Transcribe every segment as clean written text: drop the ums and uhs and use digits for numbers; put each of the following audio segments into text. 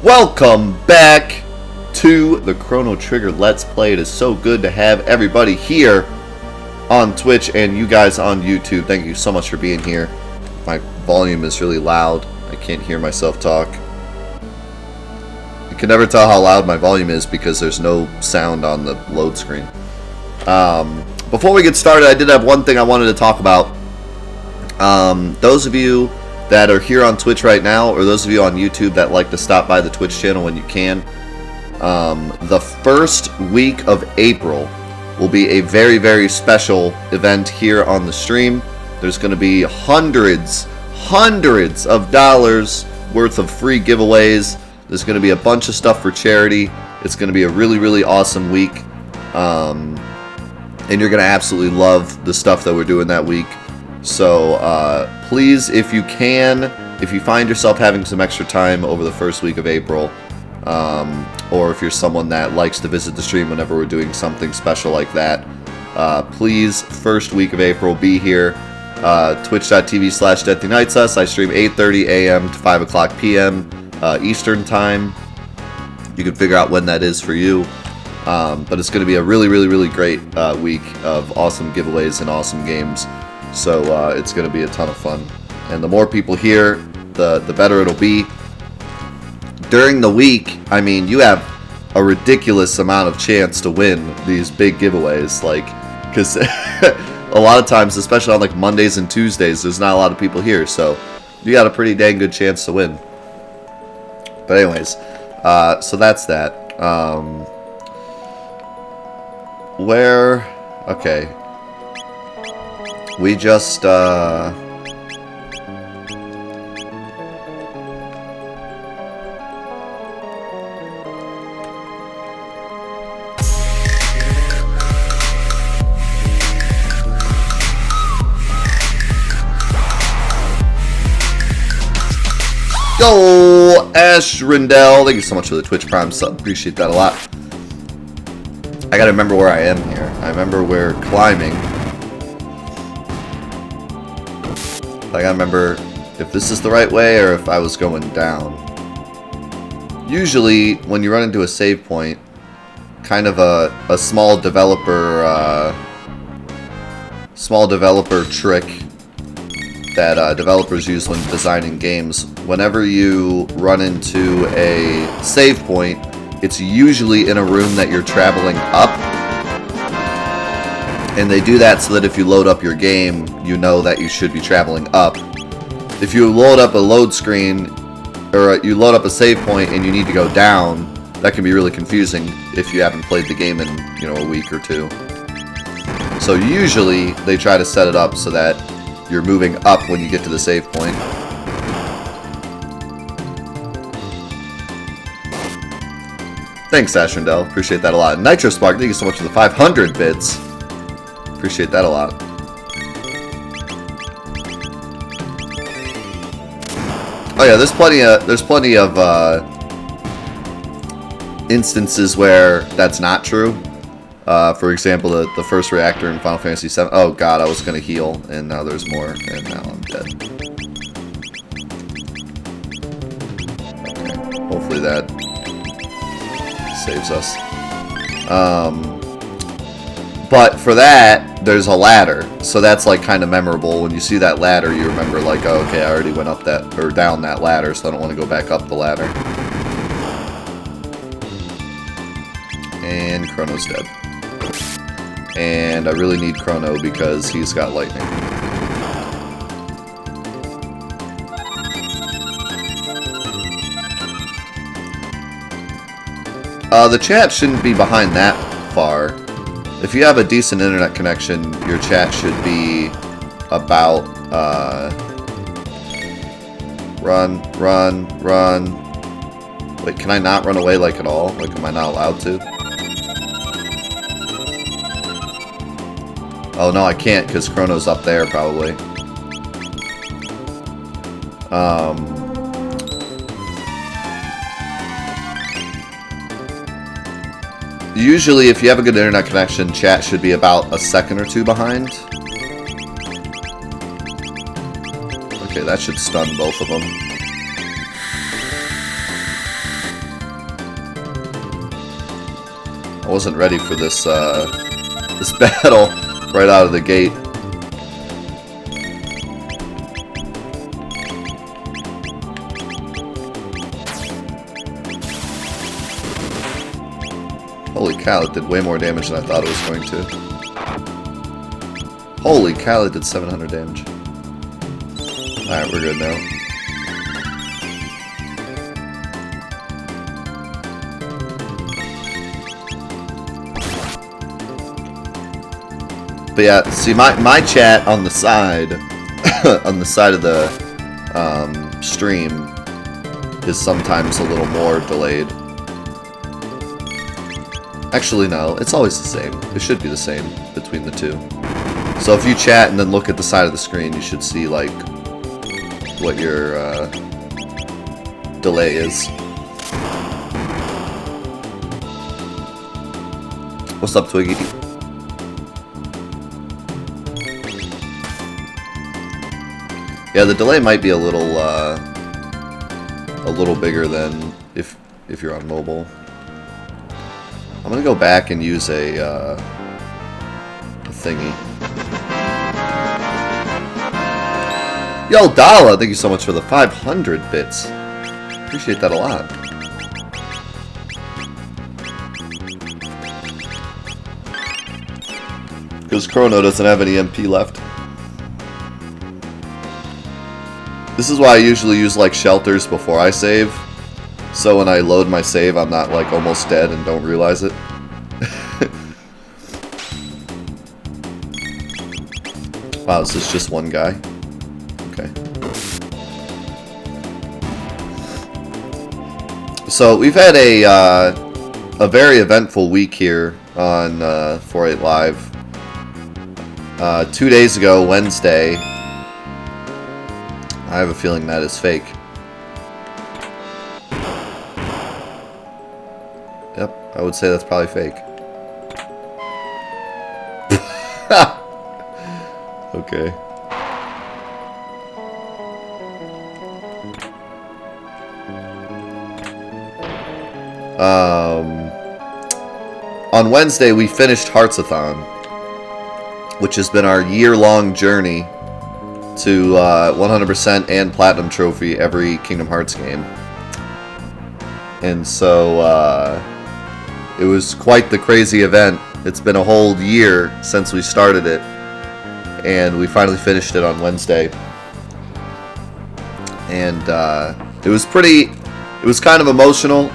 Welcome back to the Chrono Trigger Let's Play. It is so good to have everybody here on Twitch and you guys on YouTube. Thank you so much for being here. My volume is really loud. I can't hear myself talk. You can never tell how loud my volume is because there's no sound on the load screen. Before we get started, I did have one thing I wanted to talk about. Those of you that are here on Twitch right now, or those of you on YouTube that like to stop by the Twitch channel when you can, the first week of April will be a very, very special event here on the stream. There's going to be hundreds of dollars worth of free giveaways. There's going to be a bunch of stuff for charity. It's going to be a really, really awesome week. And you're going to absolutely love the stuff that we're doing that week. So please, if you can, if you find yourself having some extra time over the first week of April, or if you're someone that likes to visit the stream whenever we're doing something special like that, please, first week of April, be here. Twitch.tv/DeathlyNightsUs. I stream 8:30 a.m. to 5 o'clock p.m. Eastern Time. You can figure out when that is for you. But it's going to be a really, really, really great week of awesome giveaways and awesome games. So it's going to be a ton of fun. And the more people here, the better it'll be. During the week, I mean, you have a ridiculous amount of chance to win these big giveaways. Like, because a lot of times, especially on like Mondays and Tuesdays, there's not a lot of people here. So you got a pretty dang good chance to win. But anyways, so that's that. Okay. We just, Yo, Ash Rindell, thank you so much for the Twitch Prime sub, appreciate that a lot. I gotta remember where I am here. I remember we're climbing. I gotta remember if this is the right way or if I was going down. Usually, when you run into a save point, kind of a small developer trick that developers use when designing games. Whenever you run into a save point, it's usually in a room that you're traveling up. And they do that so that if you load up your game, you know that you should be traveling up. If you load up a load screen, or you load up a save point and you need to go down, that can be really confusing if you haven't played the game in, a week or two. So usually they try to set it up so that you're moving up when you get to the save point. Thanks, Ashrindell. Appreciate that a lot. Nitro Spark, thank you so much for the 500 bits. Appreciate that a lot. Oh yeah, there's plenty of instances where that's not true. For example, the first reactor in Final Fantasy VII. Oh god, I was gonna heal, and now there's more, and now I'm dead. Okay, hopefully that saves us. But for that, there's a ladder, so that's like kind of memorable. When you see that ladder, you remember like, oh, okay, I already went up that, or down that ladder, so I don't want to go back up the ladder. And Chrono's dead. And I really need Chrono because he's got lightning. The chat shouldn't be behind that far. If you have a decent internet connection, your chat should be about, run. Wait, can I not run away like at all? Like, am I not allowed to? Oh, no, I can't, because Chrono's up there, probably. Usually, if you have a good internet connection, chat should be about a second or two behind. Okay, that should stun both of them. I wasn't ready for this this battle right out of the gate. Holy cow, it did way more damage than I thought it was going to. Holy cow, it did 700 damage. Alright, we're good now. But yeah, see, my chat on the side, on the side of the stream, is sometimes a little more delayed. Actually, no, it's always the same. It should be the same between the two. So if you chat and then look at the side of the screen, you should see, like, what your delay is. What's up, Twiggy? Yeah, the delay might be a little bigger than if you're on mobile. I'm gonna go back and use a thingy. Yo, Dala, thank you so much for the 500 bits. Appreciate that a lot. Because Chrono doesn't have any MP left. This is why I usually use like shelters before I save. So when I load my save, I'm not like almost dead and don't realize it. Wow, is this just one guy? Okay. So we've had a very eventful week here on 48 Live. 2 days ago, Wednesday, I have a feeling that is fake. Yep, I would say that's probably fake. Okay. On Wednesday, we finished Heartsathon, which has been our year-long journey to 100% and Platinum Trophy every Kingdom Hearts game. And so it was quite the crazy event. It's been a whole year since we started it, and we finally finished it on Wednesday. And it was kind of emotional.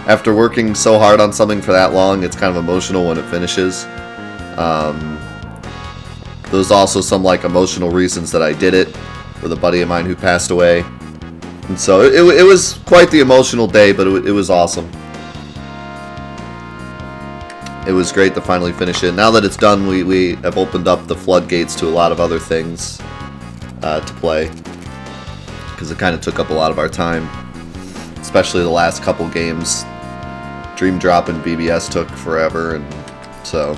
After working so hard on something for that long, it's kind of emotional when it finishes. There's also some like emotional reasons that I did it, with a buddy of mine who passed away. And so it was quite the emotional day, but it was awesome. It was great to finally finish it. Now that it's done, we have opened up the floodgates to a lot of other things to play, because it kind of took up a lot of our time, especially the last couple games. Dream Drop and BBS took forever, and so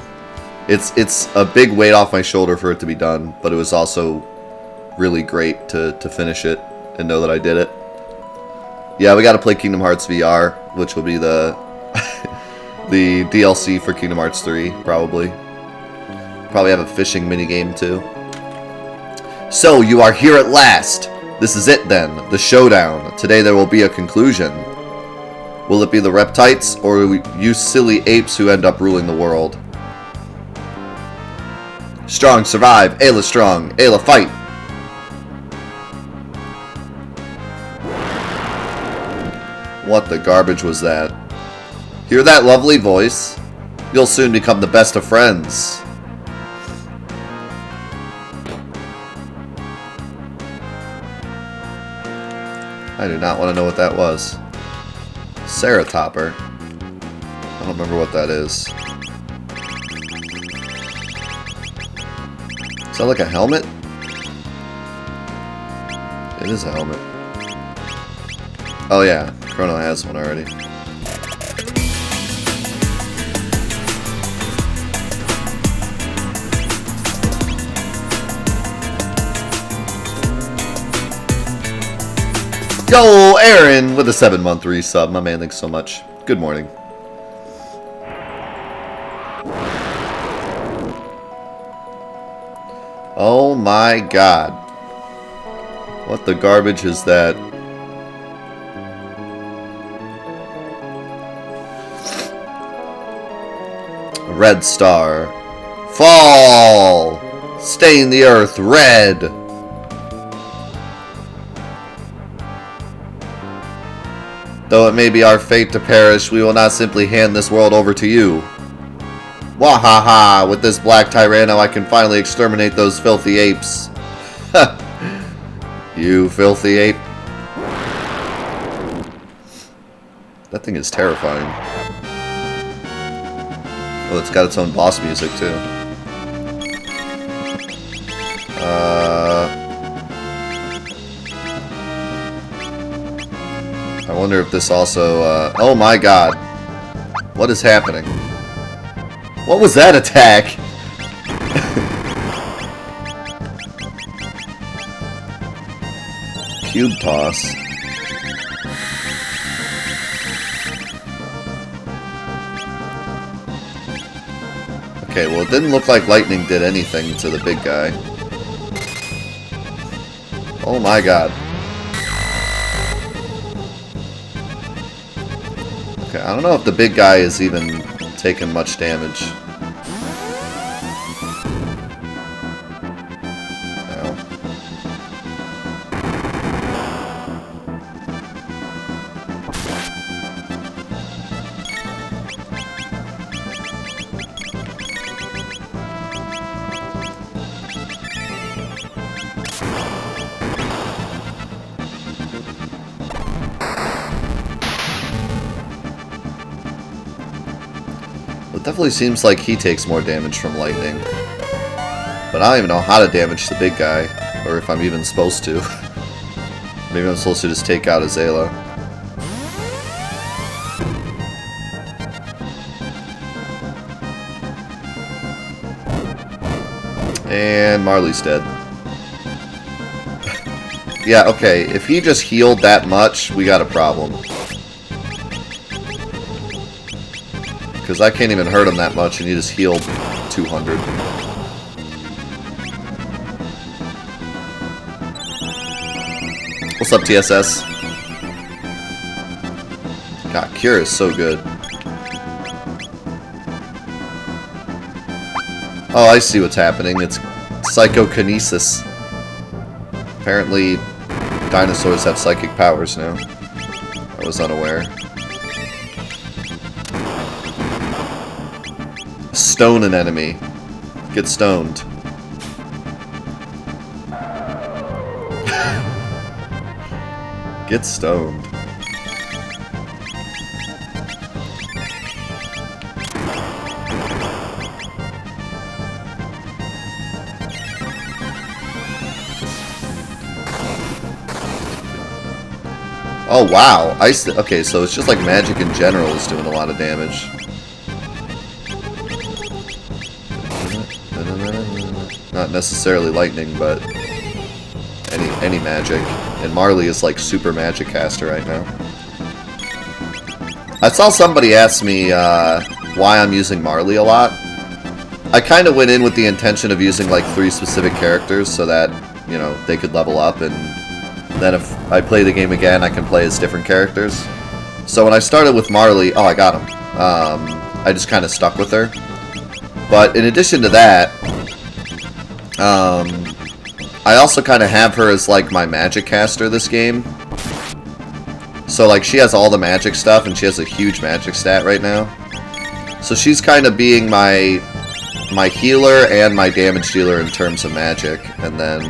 it's a big weight off my shoulder for it to be done, but it was also really great to finish it and know that I did it. Yeah, we got to play Kingdom Hearts VR, which will be the the DLC for Kingdom Hearts 3, probably. Probably have a fishing minigame too. So, you are here at last! This is it then, the Showdown. Today there will be a conclusion. Will it be the Reptites, or you silly apes who end up ruling the world? Strong survive, Ayla strong, Ayla fight! What the garbage was that? Hear that lovely voice? You'll soon become the best of friends. I do not want to know what that was. Sarah Topper. I don't remember what that is. Is that like a helmet? It is a helmet. Oh yeah, Chrono has one already. Yo, Aaron with a 7-month resub. My man, thanks so much. Good morning. Oh my god. What the garbage is that? Red star. Fall! Stain the earth red! Though it may be our fate to perish, we will not simply hand this world over to you. Wahaha! With this Black Tyranno, I can finally exterminate those filthy apes. You filthy ape. That thing is terrifying. Oh, it's got its own boss music, too. I wonder if this also, oh my god. What is happening? What was that attack? Cube toss. Okay, well it didn't look like lightning did anything to the big guy. Oh my god. Okay, I don't know if the big guy is even taking much damage. It definitely seems like he takes more damage from lightning. But I don't even know how to damage the big guy. Or if I'm even supposed to. Maybe I'm supposed to just take out a Zeal. And Marley's dead. Yeah, okay. If he just healed that much, we got a problem. Because I can't even hurt him that much, and he just healed 200. What's up, TSS? God, Cure is so good. Oh, I see what's happening. It's psychokinesis. Apparently, dinosaurs have psychic powers now. I was unaware. Stone an enemy. Get stoned. Get stoned. Oh wow! Okay, so it's just like magic in general is doing a lot of damage. Not necessarily lightning, but any magic. And Marley is like super magic caster right now. I saw somebody ask me why I'm using Marley a lot. I kind of went in with the intention of using like 3 specific characters so that, you know, they could level up, and then if I play the game again, I can play as different characters. So when I started with Marley, oh, I got him. I just kind of stuck with her. But in addition to that, I also kind of have her as like my magic caster this game. So like she has all the magic stuff, and she has a huge magic stat right now. So she's kind of being my healer and my damage dealer in terms of magic, and then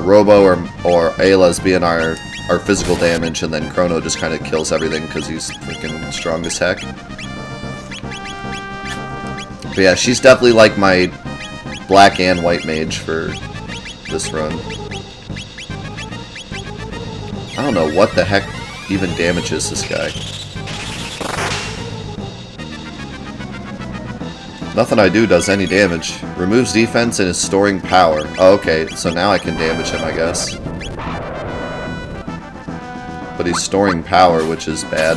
Robo or Ayla's being our physical damage, and then Chrono just kind of kills everything because he's freaking strong as heck. But yeah, she's definitely like my black and white mage for this run. I don't know what the heck even damages this guy. Nothing I do does any damage. Removes defense and is storing power. Oh, okay, so now I can damage him, I guess. But he's storing power, which is bad.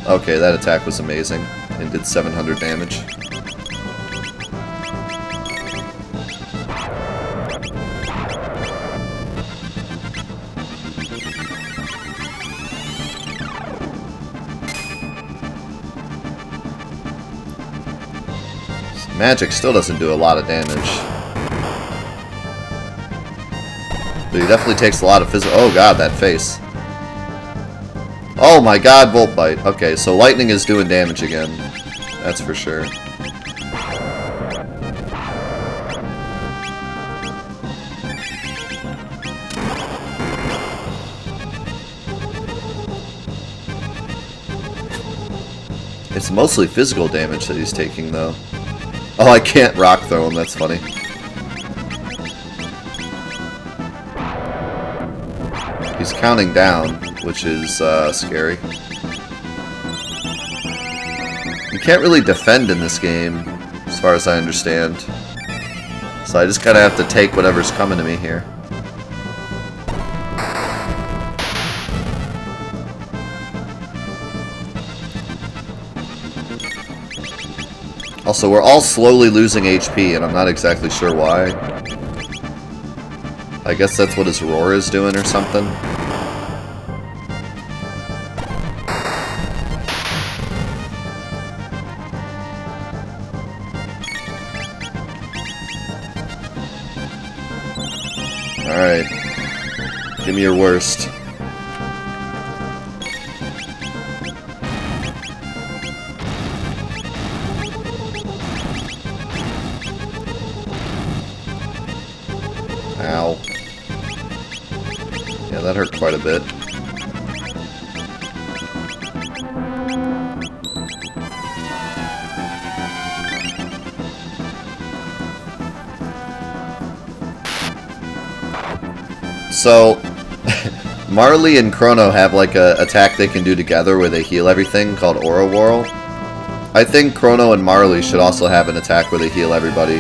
Okay, that attack was amazing. And did 700 damage. Magic still doesn't do a lot of damage. But he definitely takes a lot of physical... Oh god, that face. Oh my god, Volt Bite. Okay, so lightning is doing damage again. That's for sure. It's mostly physical damage that he's taking, though. Oh, I can't rock throw him. That's funny. He's counting down, which is scary. You can't really defend in this game, as far as I understand. So I just kind of have to take whatever's coming to me here. Also, we're all slowly losing HP, and I'm not exactly sure why. I guess that's what his roar is doing or something. Alright. Give me your worst. Ow. Yeah, that hurt quite a bit. So, Marley and Chrono have like a attack they can do together where they heal everything called Aura Whirl. I think Chrono and Marley should also have an attack where they heal everybody.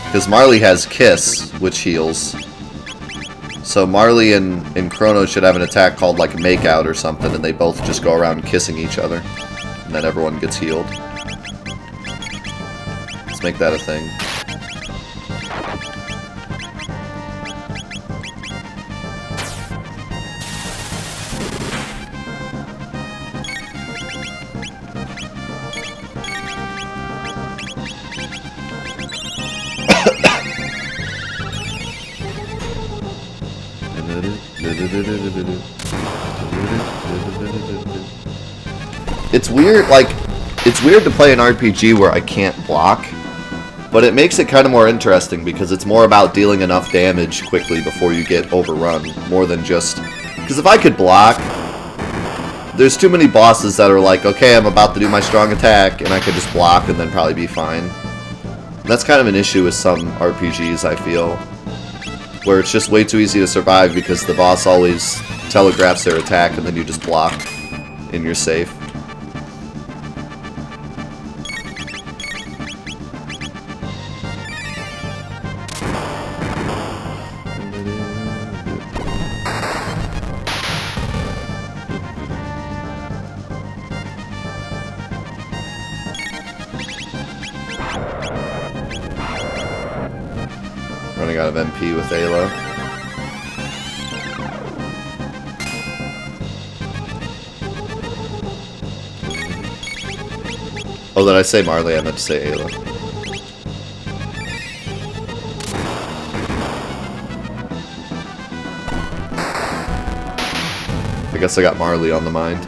Because Marley has Kiss, which heals. So Marley and Chrono should have an attack called like Makeout or something, and they both just go around kissing each other. And then everyone gets healed. Let's make that a thing. It's weird, like, it's weird to play an RPG where I can't block, but it makes it kind of more interesting because it's more about dealing enough damage quickly before you get overrun, more than just... Because if I could block, there's too many bosses that are like, okay, I'm about to do my strong attack, and I could just block and then probably be fine. And that's kind of an issue with some RPGs, I feel, where it's just way too easy to survive because the boss always telegraphs their attack and then you just block and you're safe. Running out of MP with Ayla. Oh, did I say Marley? I meant to say Ayla. I guess I got Marley on the mind.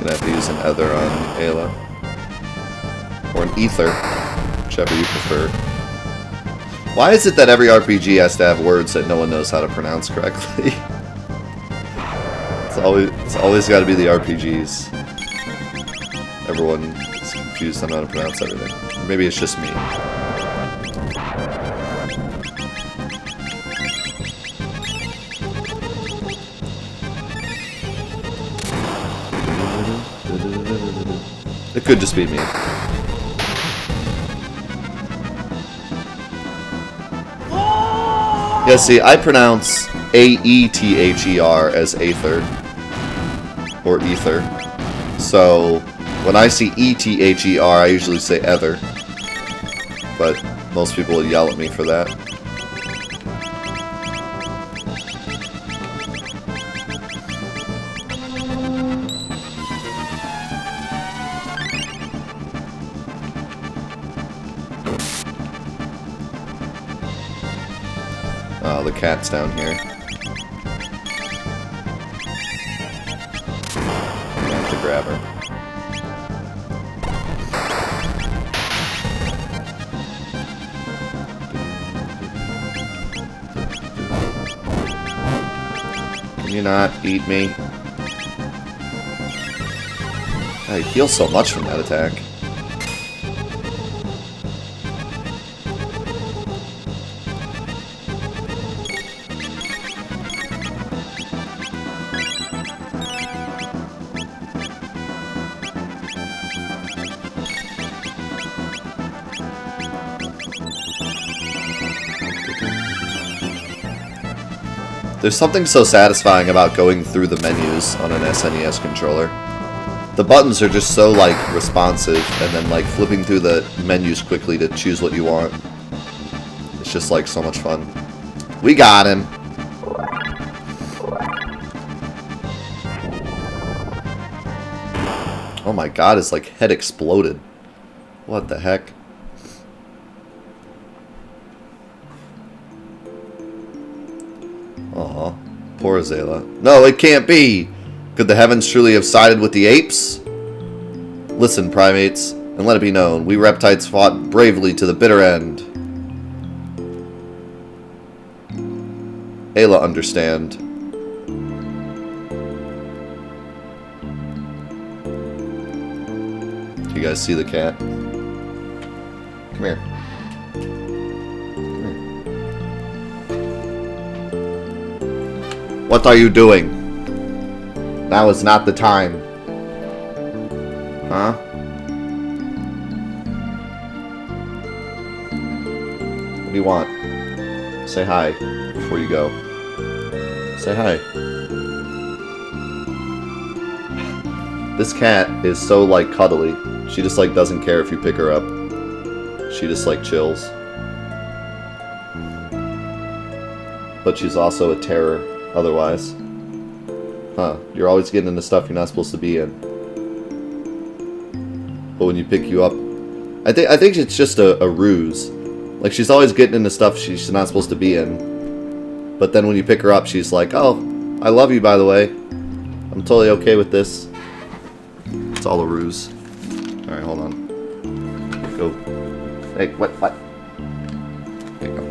Gonna have to use an Ether on Ayla. Or an Ether, whichever you prefer. Why is it that every RPG has to have words that no one knows how to pronounce correctly? It's always got to be the RPGs. Everyone is confused on how to pronounce everything. Or maybe it's just me. It could just be me. Yeah, see, I pronounce A-E-T-H-E-R as Aether. Or Ether. So, when I see E-T-H-E-R, I usually say Ether. But most people will yell at me for that. Oh, the cat's down here. I have to grab her. Can you not eat me? I heal so much from that attack. There's something so satisfying about going through the menus on an SNES controller. The buttons are just so, like, responsive, and then, like, flipping through the menus quickly to choose what you want. It's just, like, so much fun. We got him! Oh my god, his, like, head exploded. What the heck? Aw, poor Zeal. No, it can't be! Could the heavens truly have sided with the apes? Listen, primates, and let it be known, we reptiles fought bravely to the bitter end. Ayla understand. You guys see the cat? Come here. What are you doing? Now is not the time. Huh? What do you want? Say hi before you go. Say hi. This cat is so, like, cuddly. She just, like, doesn't care if you pick her up. She just, like, chills. But she's also a terror otherwise. Huh. You're always getting into stuff you're not supposed to be in. But when you pick you up... I think it's just a ruse. Like, she's always getting into stuff she's not supposed to be in. But then when you pick her up, she's like, oh, I love you, by the way. I'm totally okay with this. It's all a ruse. Alright, hold on. Go. Hey, what? There you go.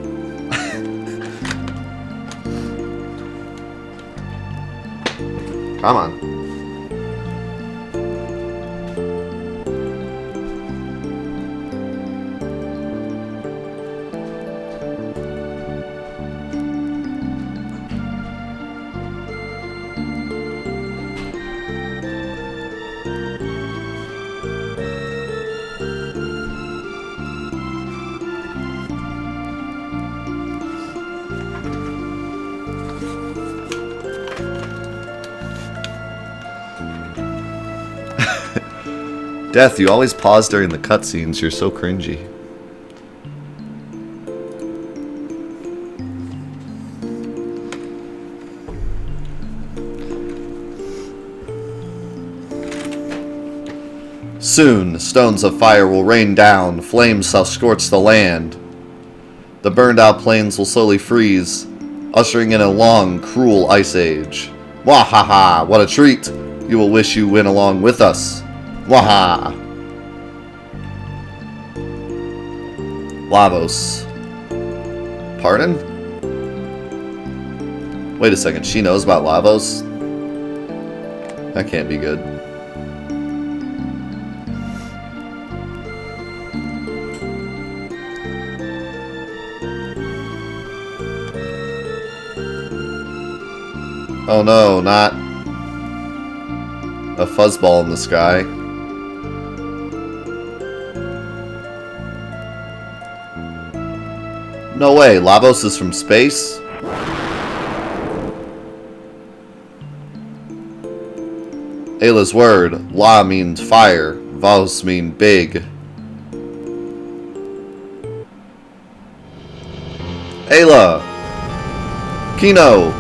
Come on. Death, you always pause during the cutscenes. You're so cringy. Soon, stones of fire will rain down. Flames shall scorch the land. The burned-out plains will slowly freeze, ushering in a long, cruel ice age. Wahaha! What a treat! You will wish you went along with us. Waha! Lavos. Pardon? Wait a second, she knows about Lavos? That can't be good. Oh no, not a fuzzball in the sky. No way, Lavos is from space? Ayla's word. La means fire. Vos mean big. Ayla! Kino!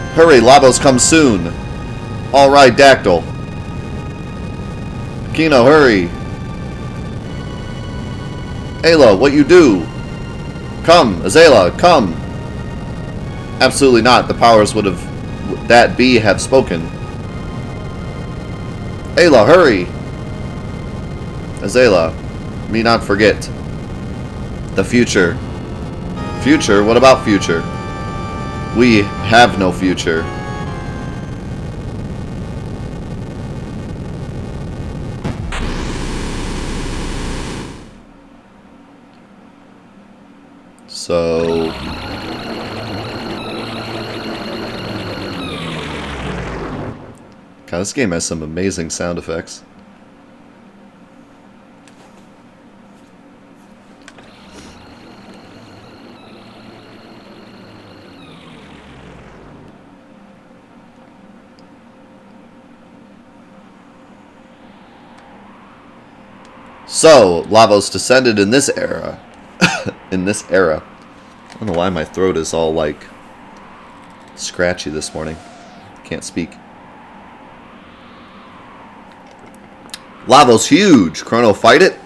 Hurry, Lavos comes soon. Alright, Dactyl. Kino, hurry. Ayla, what you do? Come, Azayla, come. Absolutely not. The powers would have... that be have spoken. Ayla, hurry. Azayla, me not forget. The future. Future? What about future? We have no future. So... God, this game has some amazing sound effects. So, Lavos descended in this era. In this era. I don't know why my throat is all, like, scratchy this morning. Can't speak. Lavos huge! Chrono, fight it?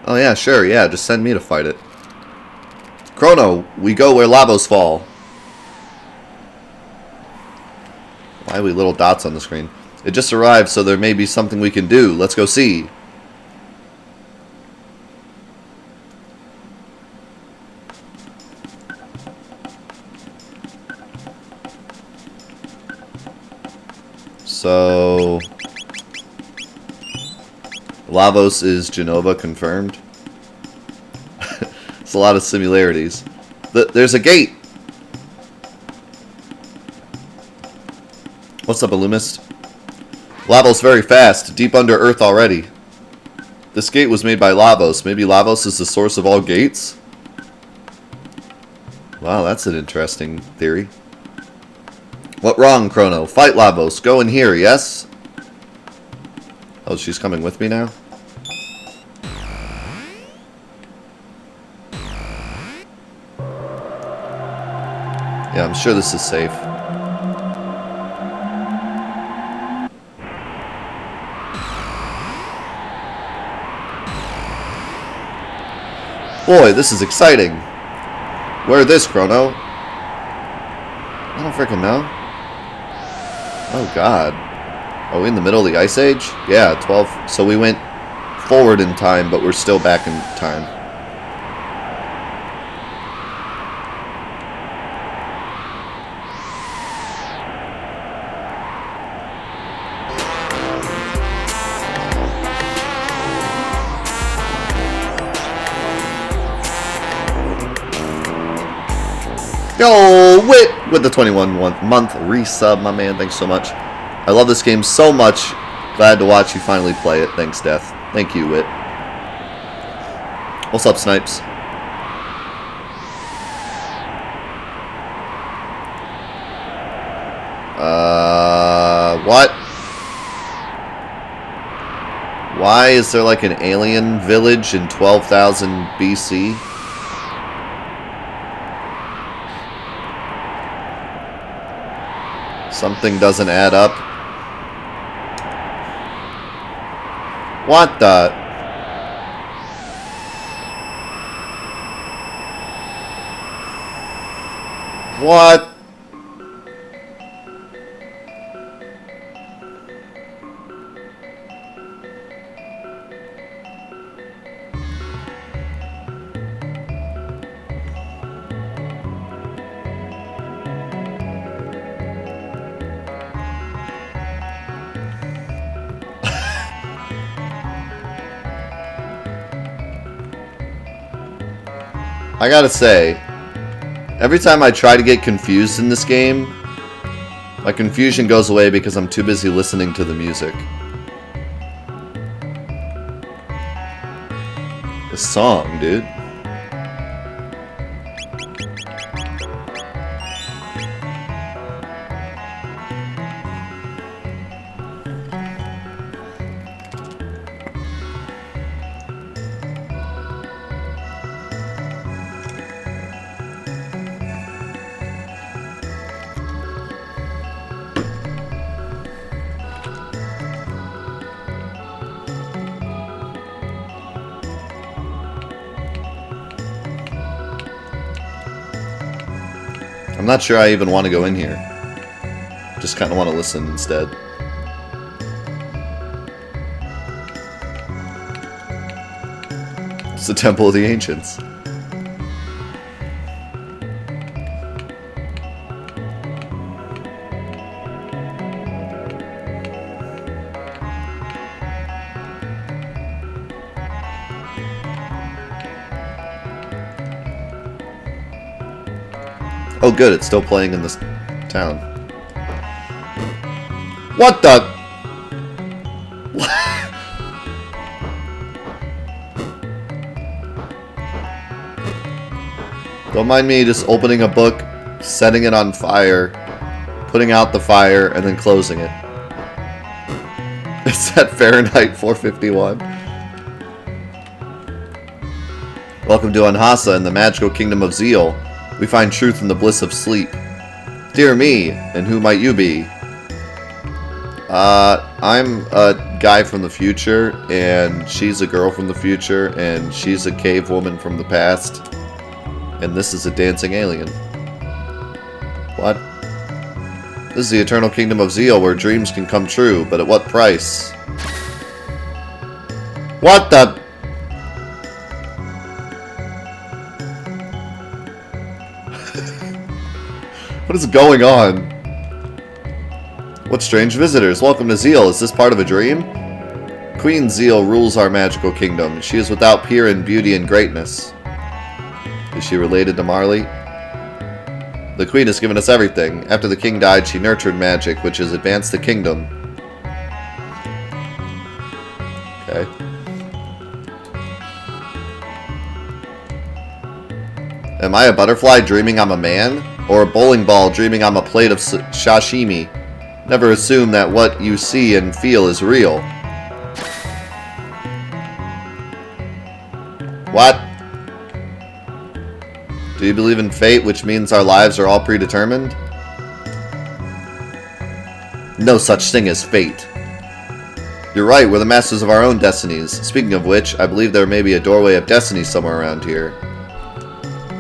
Oh yeah, sure, yeah, just send me to fight it. Chrono, we go where Lavos fall. Why are we little dots on the screen? It just arrived, so there may be something we can do. Let's go see. So... Lavos is Genova confirmed. It's a lot of similarities. There's a gate! What's up, Illumist? Lavos very fast, deep under earth already. This gate was made by Lavos. Maybe Lavos is the source of all gates? Wow, that's an interesting theory. What wrong, Chrono? Fight Lavos. Go in here, yes? Oh, she's coming with me now? Yeah, I'm sure this is safe. Boy, this is exciting. Where this, Chrono? I don't freaking know. Oh, God. Are we in the middle of the Ice Age? Yeah, 12. So we went forward in time, but we're still back in time. Yo, Wit with the 21-month resub, my man. Thanks so much. I love this game so much. Glad to watch you finally play it. Thanks, Death. Thank you, Wit. What's up, Snipes? What? Why is there like an alien village in 12,000 BC? Something doesn't add up. What the? What? I gotta say, every time I try to get confused in this game, my confusion goes away because I'm too busy listening to the music. The song, dude. I'm not sure I even want to go in here. Just kind of want to listen instead. It's the Temple of the Ancients. Oh good, it's still playing in this town. What the? Don't mind me just opening a book, setting it on fire, putting out the fire, and then closing it. It's at Fahrenheit 451. Welcome to Anhasa in the magical kingdom of Zeal. We find truth in the bliss of sleep. Dear me, and who might you be? I'm a guy from the future, and she's a girl from the future, and she's a cave woman from the past, and this is a dancing alien. What? This is the eternal kingdom of Zeal, where dreams can come true, but at what price? What the? What is going on? What strange visitors? Welcome to Zeal. Is this part of a dream? Queen Zeal rules our magical kingdom. She is without peer in beauty and greatness. Is she related to Marley? The queen has given us everything. After the king died, she nurtured magic, which has advanced the kingdom. Okay. Am I a butterfly dreaming I'm a man? Or a bowling ball dreaming I'm a plate of sashimi? Never assume that what you see and feel is real. What? Do you believe in fate, which means our lives are all predetermined? No such thing as fate. You're right, we're the masters of our own destinies. Speaking of which, I believe there may be a doorway of destiny somewhere around here.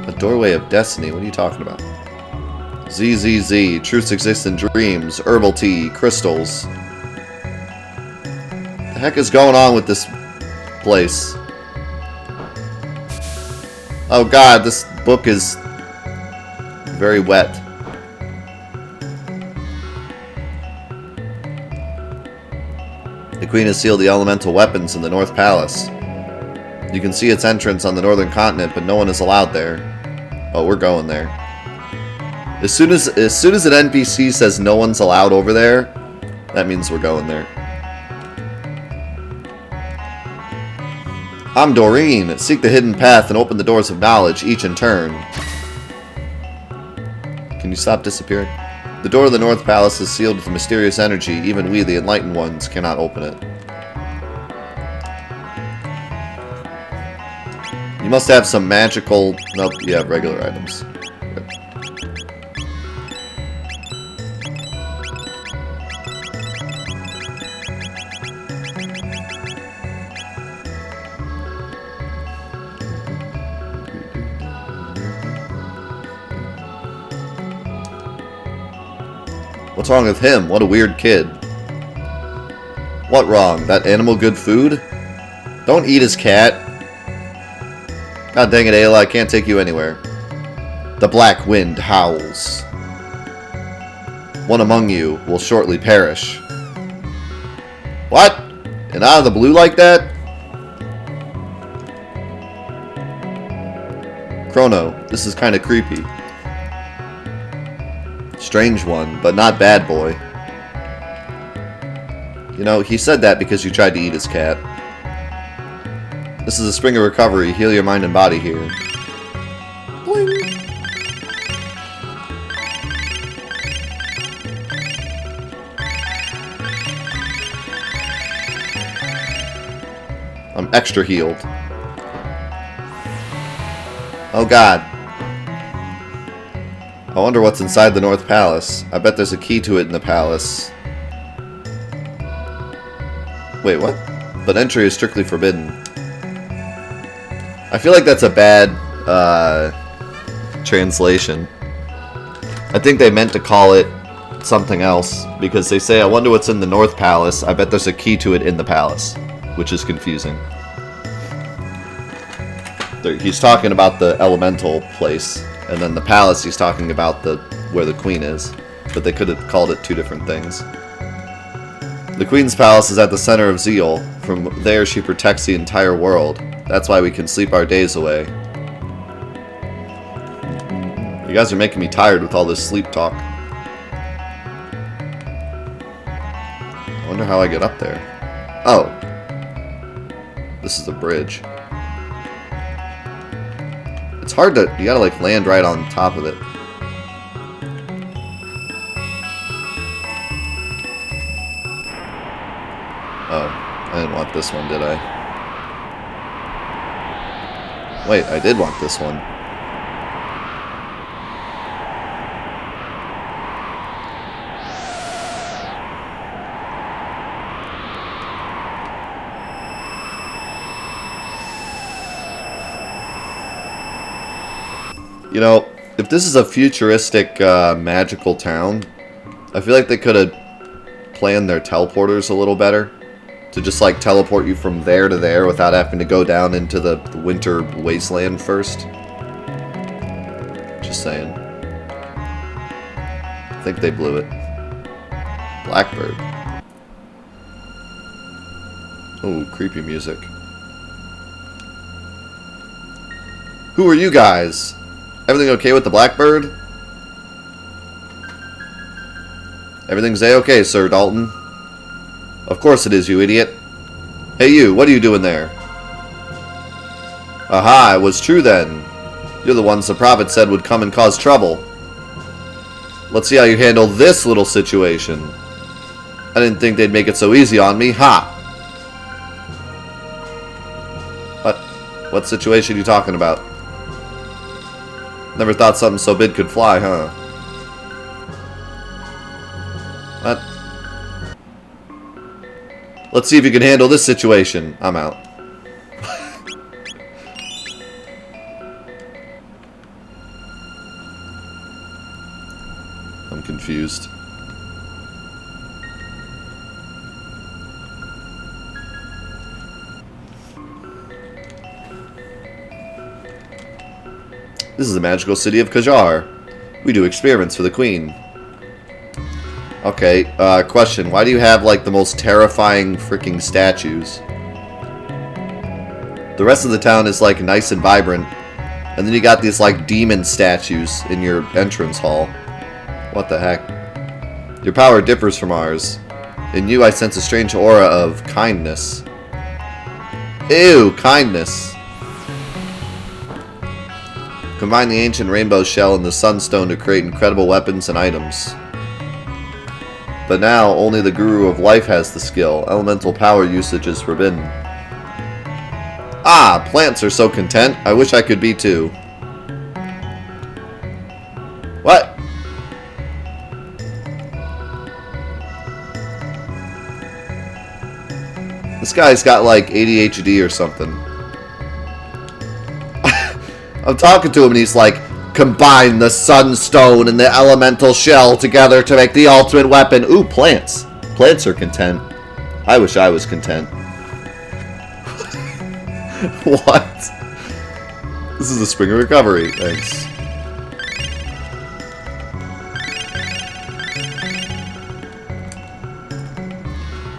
A doorway of destiny? What are you talking about? ZZZ. Truths exist in dreams. Herbal tea. Crystals. The heck is going on with this place? Oh god, this book is very wet. The queen has sealed the elemental weapons in the North Palace. You can see its entrance on the northern continent, but no one is allowed there. Oh, we're going there. As soon as an NPC says no one's allowed over there, that means we're going there. I'm Doreen. Seek the hidden path and open the doors of knowledge, each in turn. Can you stop disappearing? The door of the North Palace is sealed with mysterious energy. Even we, the enlightened ones, cannot open it. You must have some magical... Nope, you have regular items. Good. What's wrong with him? What a weird kid. What wrong? That animal good food? Don't eat his cat. God dang it, Ayla, I can't take you anywhere. The black wind howls. One among you will shortly perish. What? And out of the blue like that? Chrono, this is kind of creepy. Strange one, but not bad boy. You know, he said that because you tried to eat his cat. This is a spring of recovery. Heal your mind and body here. Bling. I'm extra healed. Oh god. I wonder what's inside the North Palace. I bet there's a key to it in the palace. Wait, what? But entry is strictly forbidden. I feel like that's a bad translation. I think they meant to call it something else, because they say, I wonder what's in the North Palace. I bet there's a key to it in the palace, which is confusing. He's talking about the elemental place, and then the palace he's talking about where the queen is, but they could have called it two different things. The Queen's Palace is at the center of Zeal. From there, she protects the entire world. That's why we can sleep our days away. You guys are making me tired with all this sleep talk. I wonder how I get up there. Oh. This is the bridge. It's hard to... You gotta, like, land right on top of it. Oh, I didn't want this one, did I? Wait, I did want this one. You know, if this is a futuristic magical town, I feel like they could have planned their teleporters a little better. To just, like, teleport you from there to there without having to go down into the winter wasteland first. Just saying. I think they blew it. Blackbird. Oh, creepy music. Who are you guys? Everything okay with the Blackbird? Everything's A-okay, Sir Dalton. Of course it is, you idiot. Hey you, what are you doing there? Aha, it was true then. You're the ones the prophet said would come and cause trouble. Let's see how you handle this little situation. I didn't think they'd make it so easy on me, ha! What situation are you talking about? Never thought something so big could fly, huh? What? Let's see if you can handle this situation. I'm out. I'm confused. This is the magical city of Kajar. We do experiments for the queen. Okay, question. Why do you have, like, the most terrifying freaking statues? The rest of the town is, like, nice and vibrant. And then you got these, like, demon statues in your entrance hall. What the heck? Your power differs from ours. In you, I sense a strange aura of kindness. Ew, kindness. Combine the ancient rainbow shell and the sunstone to create incredible weapons and items. But now, only the Guru of Life has the skill. Elemental power usage is forbidden. Ah, plants are so content. I wish I could be too. What? This guy's got like ADHD or something. I'm talking to him and he's like, combine the sunstone and the elemental shell together to make the ultimate weapon. Ooh, plants. Plants are content. I wish I was content. What? This is a spring of recovery. Thanks.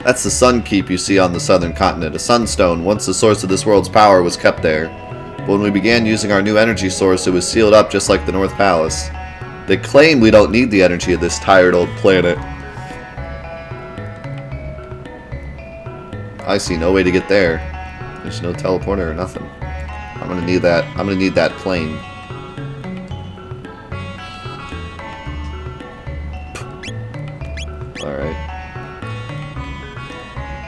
That's the sun keep you see on the southern continent. A sunstone. Once the source of this world's power was kept there. But when we began using our new energy source, it was sealed up just like the North Palace. They claim we don't need the energy of this tired old planet. I see no way to get there. There's no teleporter or nothing. I'm gonna need that. I'm gonna need that plane. Alright.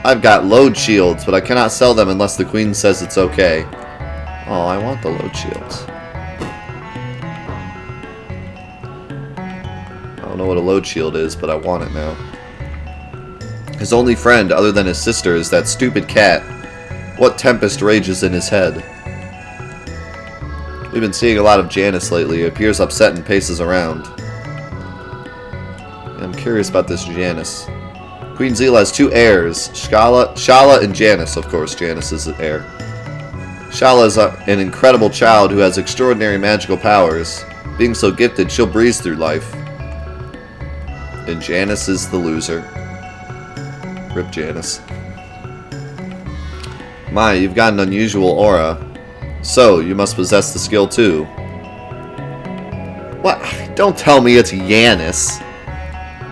I've got load shields, but I cannot sell them unless the queen says it's okay. Oh, I want the load shields. I don't know what a load shield is, but I want it now. His only friend, other than his sister, is that stupid cat. What tempest rages in his head? We've been seeing a lot of Janice lately. He appears upset and paces around. I'm curious about this Janice. Queen Zeal has 2 heirs, Shala and Janice, of course. Janice is an heir. Shala is an incredible child who has extraordinary magical powers. Being so gifted, she'll breeze through life. And Janice is the loser. Rip Janice. My, you've got an unusual aura. So, you must possess the skill too. What? Don't tell me it's Yanis.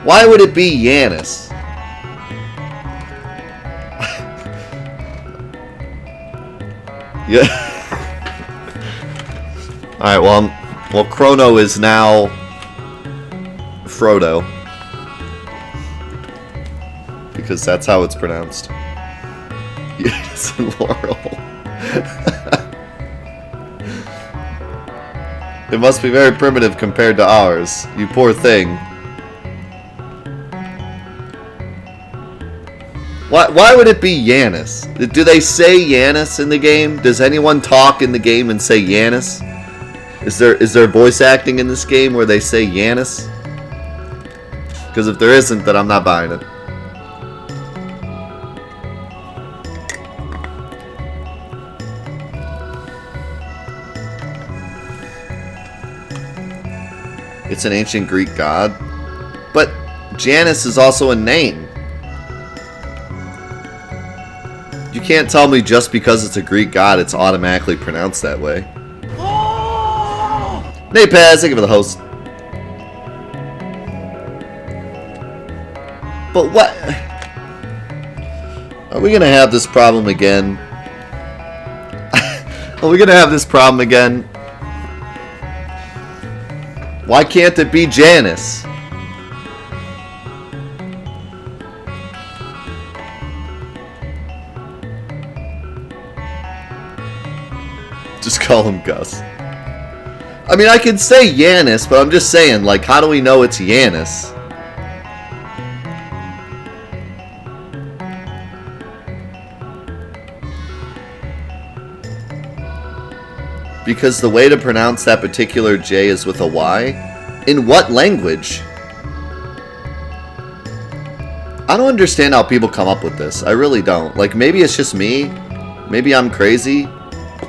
Why would it be Yanis? Yeah. Alright, well, Chrono is now Frodo. Because that's how it's pronounced. Yes, and Laurel. It must be very primitive compared to ours. You poor thing. Why would it be Yanis? Do they say Yanis in the game? Does anyone talk in the game and say Yanis? Is there voice acting in this game where they say Yanis? Because if there isn't, then I'm not buying it. It's an ancient Greek god. But Janus is also a name. You can't tell me just because it's a Greek god, it's automatically pronounced that way. Napaz, thank you for the host. But what? Are we gonna have this problem again? Are we gonna have this problem again? Why can't it be Janice? Just call him Gus. I mean, I can say Yanis, but I'm just saying, like, how do we know it's Yanis? Because the way to pronounce that particular J is with a Y? In what language? I don't understand how people come up with this. I really don't. Like, maybe it's just me. Maybe I'm crazy.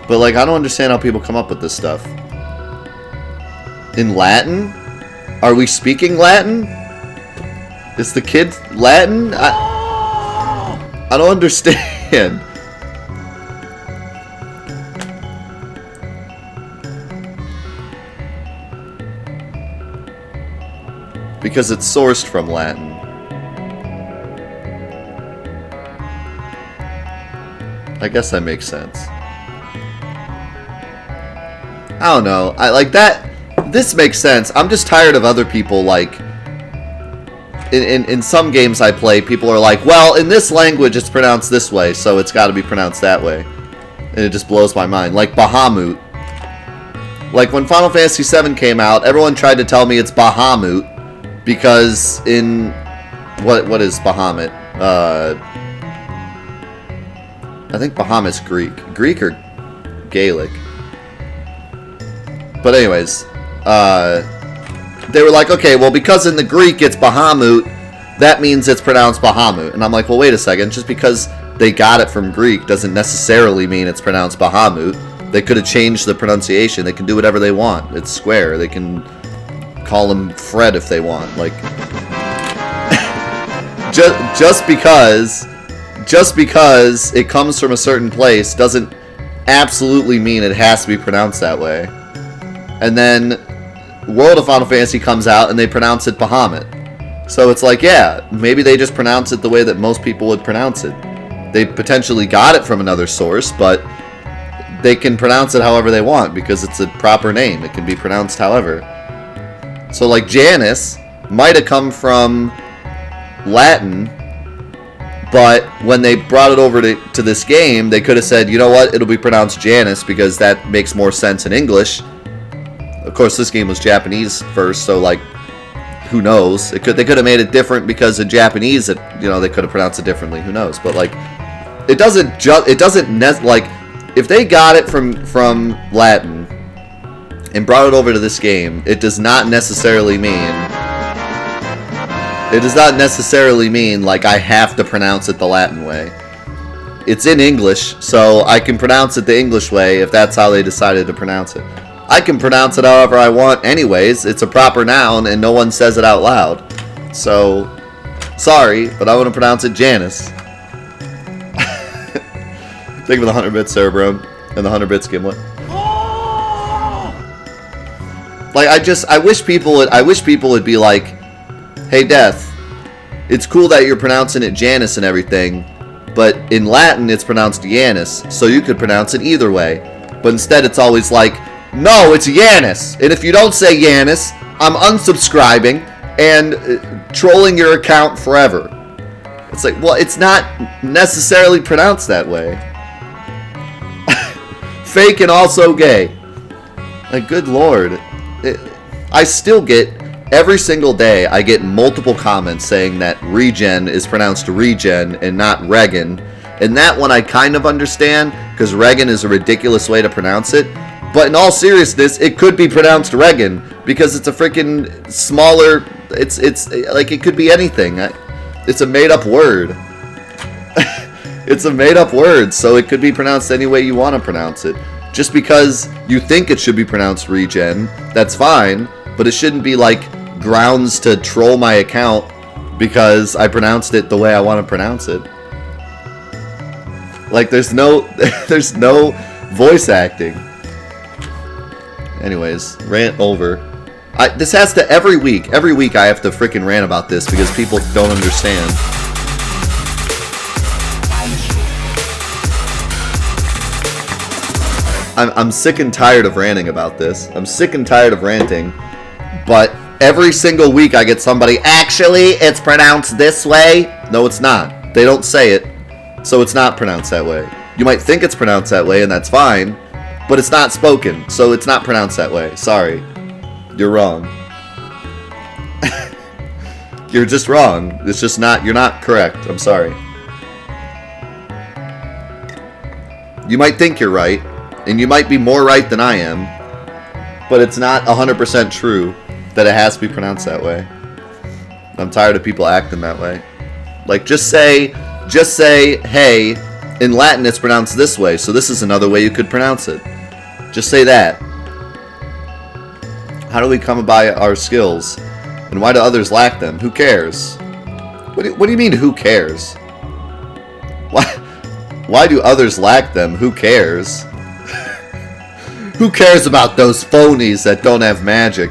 But, like, I don't understand how people come up with this stuff. In Latin? Are we speaking Latin? Is the kid Latin? I don't understand. Because it's sourced from Latin. I guess that makes sense. I don't know. I like that. This makes sense. I'm just tired of other people, like, in some games I play, people are like, well, in this language it's pronounced this way, so it's got to be pronounced that way. And it just blows my mind. Like Bahamut. Like, when Final Fantasy VII came out, everyone tried to tell me it's Bahamut, because in... What is Bahamut? I think Bahamut's Greek. Greek or Gaelic. But anyways, they were like, okay, well, because in the Greek it's Bahamut, that means it's pronounced Bahamut. And I'm like, well, wait a second. Just because they got it from Greek doesn't necessarily mean it's pronounced Bahamut. They could have changed the pronunciation. They can do whatever they want. It's Square. They can call him Fred if they want. Like, just because it comes from a certain place doesn't absolutely mean it has to be pronounced that way. And then World of Final Fantasy comes out and they pronounce it Bahamut. So it's like, yeah, maybe they just pronounce it the way that most people would pronounce it. they potentially got it from another source, but they can pronounce it however they want because it's a proper name. It can be pronounced however. So like Janus might have come from Latin, but when they brought it over to this game, they could have said, you know what, it'll be pronounced Janus because that makes more sense in English. Of course, this game was Japanese first, so like, who knows? They could have made it different because in Japanese, they could have pronounced it differently. Who knows? But like, it doesn't like, if they got it from Latin and brought it over to this game, it does not necessarily mean like I have to pronounce it the Latin way. It's in English, so I can pronounce it the English way if that's how they decided to pronounce it. I can pronounce it however I want anyways. It's a proper noun and no one says it out loud. So, sorry, but I want to pronounce it Janus. Think of the 100-bit Cerebrum and the 100-bit Gimlet. Like, I wish people would be like, hey, Death, it's cool that you're pronouncing it Janus and everything, but in Latin it's pronounced Janus, so you could pronounce it either way. But instead it's always like, no, it's Janus, and if you don't say Janus, I'm unsubscribing and trolling your account forever. It's like, well, it's not necessarily pronounced that way. Fake and also gay. Like, good lord. I still get, every single day, I get multiple comments saying that regen is pronounced regen and not regen. And that one I kind of understand, because regen is a ridiculous way to pronounce it. But in all seriousness, it could be pronounced regen, because it's a freaking smaller, it's like, it could be anything. It's a made-up word. It's a made-up word, so it could be pronounced any way you want to pronounce it. Just because you think it should be pronounced regen, that's fine, but it shouldn't be like grounds to troll my account because I pronounced it the way I want to pronounce it. Like, there's no voice acting. Anyways, rant over. This has to, every week I have to freaking rant about this because people don't understand. I'm sick and tired of ranting about this. I'm sick and tired of ranting, but every single week I get somebody, actually, it's pronounced this way. No, it's not. They don't say it, so it's not pronounced that way. You might think it's pronounced that way, and that's fine, but it's not spoken, so it's not pronounced that way. Sorry. You're wrong. You're just wrong. It's just not, you're not correct. I'm sorry. You might think you're right, and you might be more right than I am, but it's not 100% true that it has to be pronounced that way. I'm tired of people acting that way. Like, just say, hey, in Latin it's pronounced this way, so this is another way you could pronounce it. Just say that. How do we come by our skills? And why do others lack them? Who cares? What do you mean, who cares? Why do others lack them? Who cares? Who cares about those phonies that don't have magic?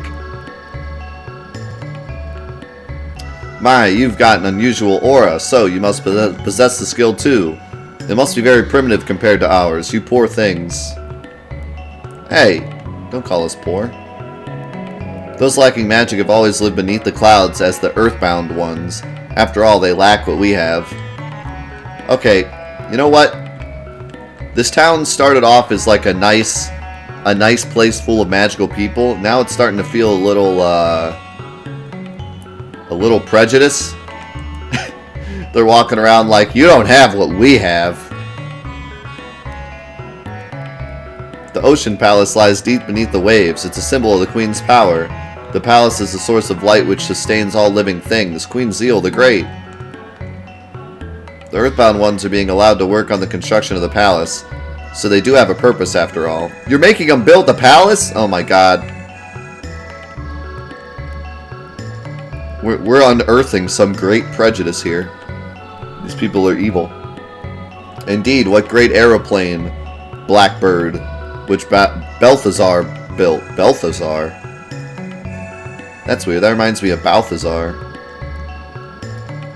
My, you've got an unusual aura, so you must possess the skill too. It must be very primitive compared to ours, you poor things. Hey, don't call us poor. Those lacking magic have always lived beneath the clouds as the earthbound ones. After all, they lack what we have. Okay, you know what? This town started off as like a nice place full of magical people. Now it's starting to feel a little Prejudice. They're walking around like, you don't have what we have. The Ocean Palace lies deep beneath the waves. It's a symbol of the Queen's power. The palace is the source of light which sustains all living things. Queen Zeal the Great. The Earthbound ones are being allowed to work on the construction of the palace, so they do have a purpose after all. You're making them build the palace? Oh my god. We're unearthing some great prejudice here. These people are evil. Indeed, what great aeroplane, Blackbird, which Balthazar built. Balthazar? That's weird. That reminds me of Balthazar.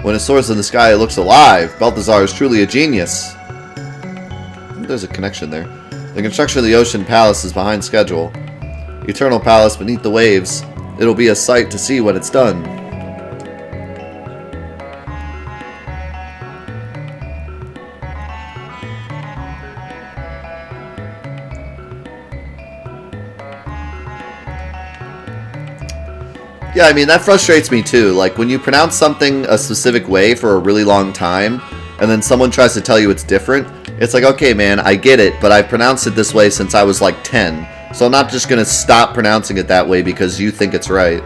When it soars in the sky, it looks alive. Balthazar is truly a genius. There's a connection there. The construction of the Ocean Palace is behind schedule. Eternal Palace beneath the waves. It'll be a sight to see when it's done. Yeah, I mean, that frustrates me too. Like, when you pronounce something a specific way for a really long time, and then someone tries to tell you it's different, it's like, okay, man, I get it, but I've pronounced it this way since I was like 10. So I'm not just going to stop pronouncing it that way because you think it's right.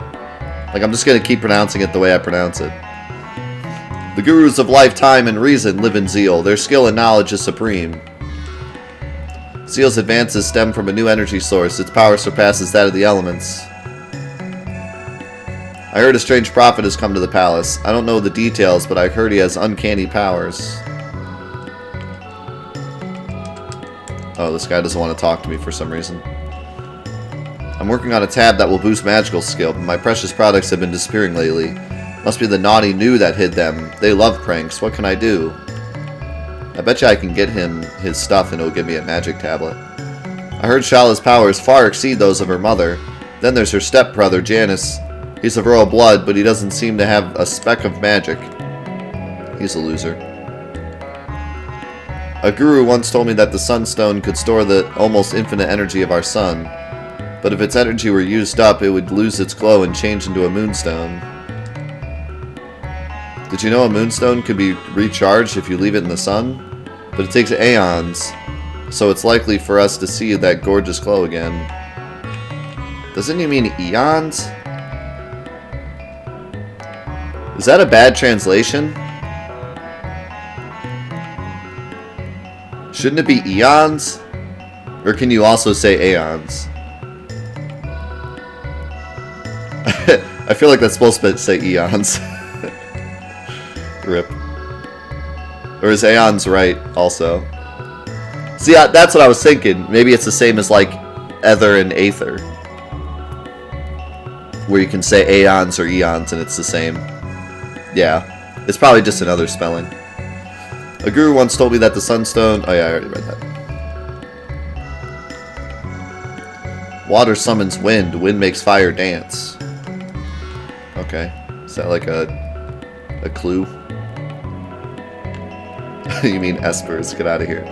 Like, I'm just going to keep pronouncing it the way I pronounce it. The gurus of life, time, and reason live in Zeal. Their skill and knowledge is supreme. Zeal's advances stem from a new energy source. Its power surpasses that of the elements. I heard a strange prophet has come to the palace. I don't know the details, but I heard he has uncanny powers. Oh, this guy doesn't want to talk to me for some reason. I'm working on a tab that will boost magical skill, but my precious products have been disappearing lately. Must be the naughty new that hid them. They love pranks. What can I do? I bet you I can get him his stuff and it'll give me a magic tablet. I heard Shala's powers far exceed those of her mother. Then there's her stepbrother, Janus. He's of royal blood, but he doesn't seem to have a speck of magic. He's a loser. A guru once told me that the Sunstone could store the almost infinite energy of our sun. But if its energy were used up, it would lose its glow and change into a moonstone. Did you know a moonstone could be recharged if you leave it in the sun? But it takes aeons, so it's likely for us to see that gorgeous glow again. Doesn't he mean eons? Is that a bad translation? Shouldn't it be eons? Or can you also say aeons? I feel like that's supposed to say eons. Rip. Or is aeons right also? See, that's what I was thinking. Maybe it's the same as like ether and aether. Where you can say aeons or eons and it's the same. Yeah, it's probably just another spelling. A guru once told me that the sunstone... Oh yeah, I already read that. Water summons wind. Wind makes fire dance. Okay. Is that like a clue? You mean espers. Get out of here.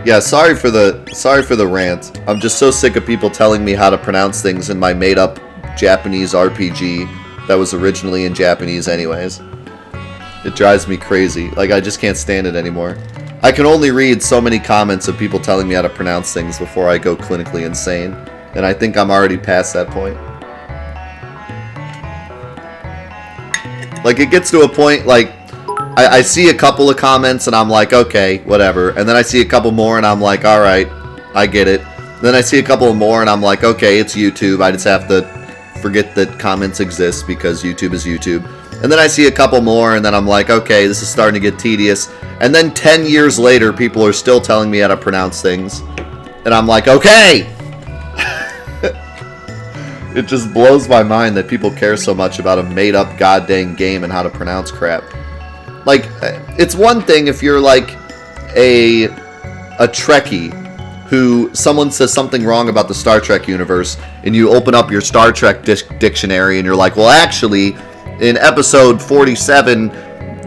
Yeah, sorry for the rant. I'm just so sick of people telling me how to pronounce things in my made-up Japanese RPG that was originally in Japanese anyways. It drives me crazy. Like, I just can't stand it anymore. I can only read so many comments of people telling me how to pronounce things before I go clinically insane. And I think I'm already past that point. Like, it gets to a point, like, I see a couple of comments and I'm like, okay, whatever. And then I see a couple more and I'm like, alright, I get it. Then I see a couple more and I'm like, okay, it's YouTube. I just have to forget that comments exist because YouTube is YouTube. And then I see a couple more and then I'm like, okay, this is starting to get tedious. And then 10 years later, people are still telling me how to pronounce things. And I'm like, okay! It just blows my mind that people care so much about a made-up goddamn game and how to pronounce crap. Like, it's one thing if you're like a Trekkie who someone says something wrong about the Star Trek universe and you open up your Star Trek dictionary and you're like, well, actually, in episode 47,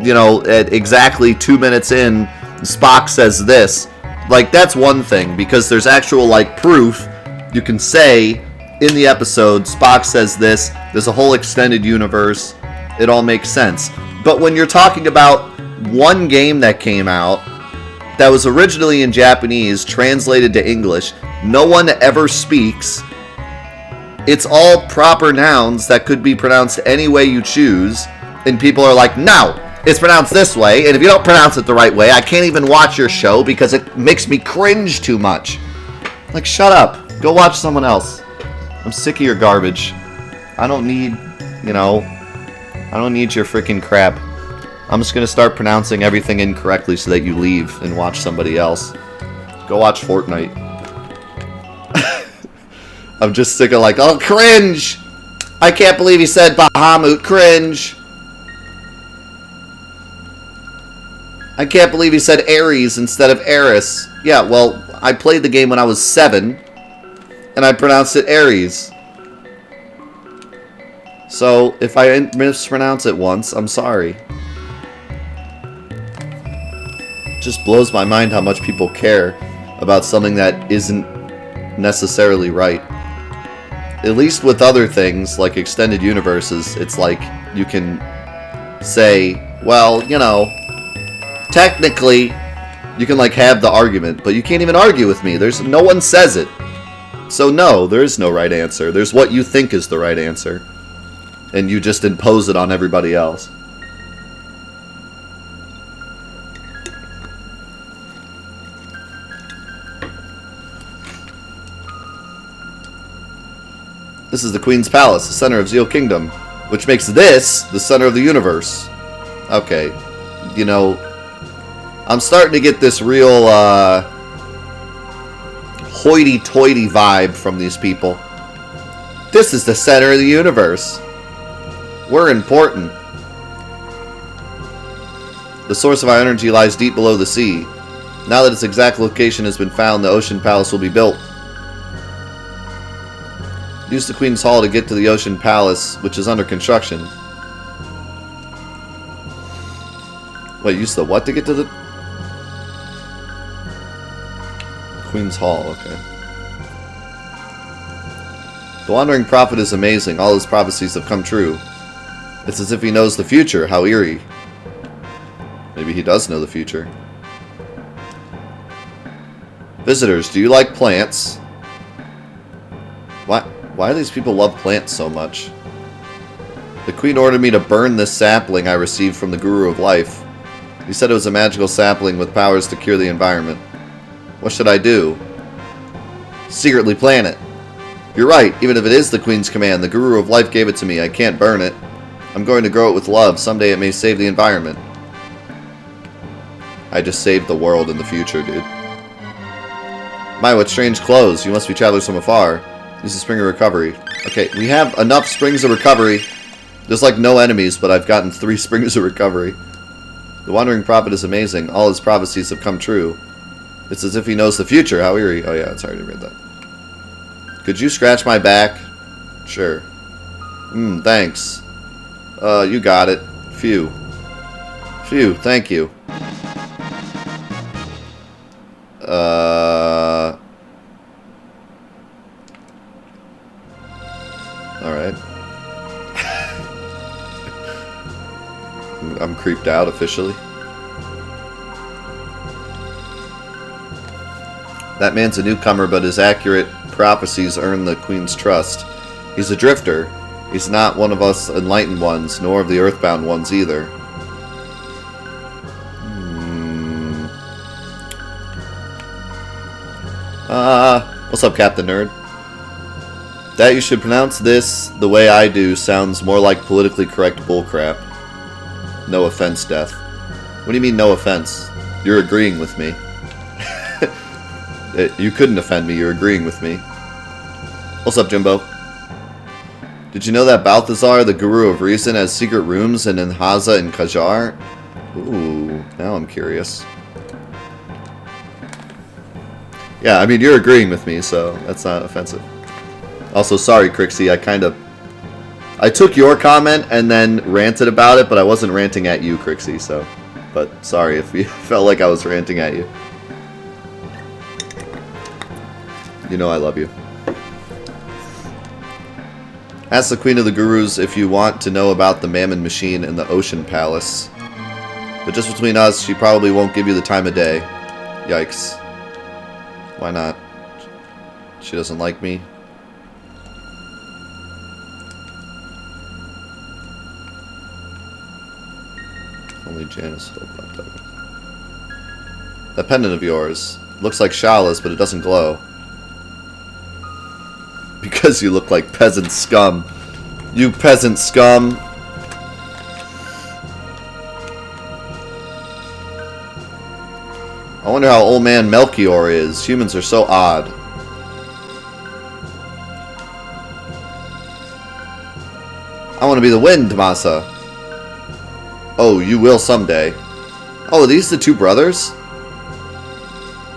you know, at exactly 2 minutes in, Spock says this. Like, that's one thing because there's actual, like, proof you can say in the episode, Spock says this, there's a whole extended universe, it all makes sense. But when you're talking about one game that came out that was originally in Japanese, translated to English, no one ever speaks, it's all proper nouns that could be pronounced any way you choose, and people are like, no, it's pronounced this way, and if you don't pronounce it the right way, I can't even watch your show because it makes me cringe too much. Like, shut up. Go watch someone else. I'm sick of your garbage. I don't need, you know... I don't need your freaking crap. I'm just going to start pronouncing everything incorrectly so that you leave and watch somebody else. Go watch Fortnite. I'm just sick of like, oh, cringe! I can't believe he said Bahamut, cringe! I can't believe he said Ares instead of Eris. Yeah, well, I played the game when I was 7, and I pronounced it Ares. So, if I mispronounce it once, I'm sorry. It just blows my mind how much people care about something that isn't necessarily right. At least with other things, like extended universes, it's like you can say, well, you know, technically, you can like have the argument, but you can't even argue with me. There's no one says it. So no, there is no right answer. There's what you think is the right answer. And you just impose it on everybody else. This is the Queen's Palace, the center of Zeal Kingdom, which makes this the center of the universe. Okay, you know, I'm starting to get this real hoity-toity vibe from these people. This is the center of the universe. We're important. The source of our energy lies deep below the sea. Now that its exact location has been found, the Ocean Palace will be built. Use the Queen's Hall to get to the Ocean Palace, which is under construction. Wait, use the what to get to the... Queen's Hall, okay. The Wandering Prophet is amazing. All his prophecies have come true. It's as if he knows the future. How eerie. Maybe he does know the future. Visitors, do you like plants? Why do these people love plants so much? The Queen ordered me to burn this sapling I received from the Guru of Life. He said it was a magical sapling with powers to cure the environment. What should I do? Secretly plant it. You're right, even if it is the Queen's command, the Guru of Life gave it to me. I can't burn it. I'm going to grow it with love. Someday it may save the environment. I just saved the world in the future, dude. My, what strange clothes. You must be travelers from afar. This is Spring of Recovery. Okay, we have enough Springs of Recovery. There's like no enemies, but I've gotten 3 Springs of Recovery. The Wandering Prophet is amazing. All his prophecies have come true. It's as if he knows the future. How eerie. Oh yeah, it's already read that. Could you scratch my back? Sure. Thanks. You got it. Phew. Phew, thank you. Alright. I'm creeped out officially. That man's a newcomer, but his accurate prophecies earn the Queen's trust. He's a drifter. He's not one of us enlightened ones, nor of the earthbound ones either. What's up, Captain Nerd? That you should pronounce this the way I do sounds more like politically correct bullcrap. No offense, Death. What do you mean, no offense? You're agreeing with me. You couldn't offend me, you're agreeing with me. What's up, Jimbo? Did you know that Balthazar, the Guru of Reason, has secret rooms in Haza and Qajar? Ooh, now I'm curious. Yeah, I mean, you're agreeing with me, so that's not offensive. Also, sorry, Crixie, I took your comment and then ranted about it, but I wasn't ranting at you, Crixie, so... But, sorry if you felt like I was ranting at you. You know I love you. Ask the Queen of the Gurus if you want to know about the Mammon Machine in the Ocean Palace. But just between us, she probably won't give you the time of day. Yikes. Why not? She doesn't like me. Only Janice will pop up. That pendant of yours looks like Shala's, but it doesn't glow. Because you look like peasant scum. You peasant scum. I wonder how old man Melchior is. Humans are so odd. I want to be the wind, Masa. Oh, you will someday. Oh, are these the two brothers?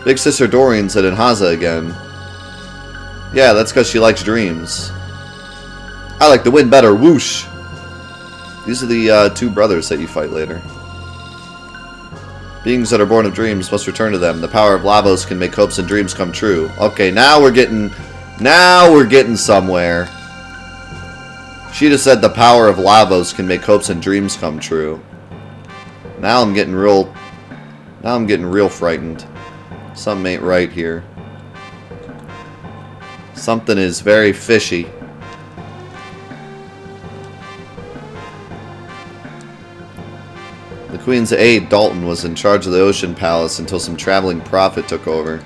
Big sister Dorian's at Inhaza again. Yeah, that's because she likes dreams. I like the wind better. Whoosh. These are the two brothers that you fight later. Beings that are born of dreams must return to them. The power of Lavos can make hopes and dreams come true. Okay, now we're getting somewhere. She just said the power of Lavos can make hopes and dreams come true. Now I'm getting real frightened. Something ain't right here. Something is very fishy. The Queen's aide, Dalton, was in charge of the Ocean Palace until some traveling prophet took over.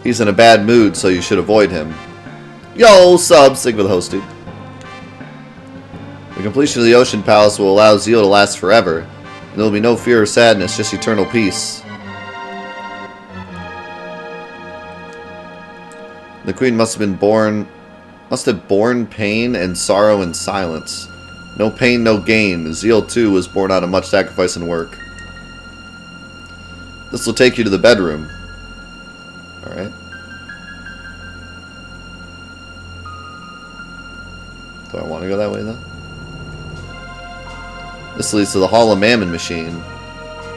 He's in a bad mood, so you should avoid him. Yo, sub, sing with the host, dude. The completion of the Ocean Palace will allow Zeal to last forever. And there will be no fear or sadness, just eternal peace. The Queen must have borne pain and sorrow in silence. No pain, no gain. Zeal, too, was born out of much sacrifice and work. This will take you to the bedroom. Alright. Do I want to go that way, though? This leads to the Hall of Mammon machine.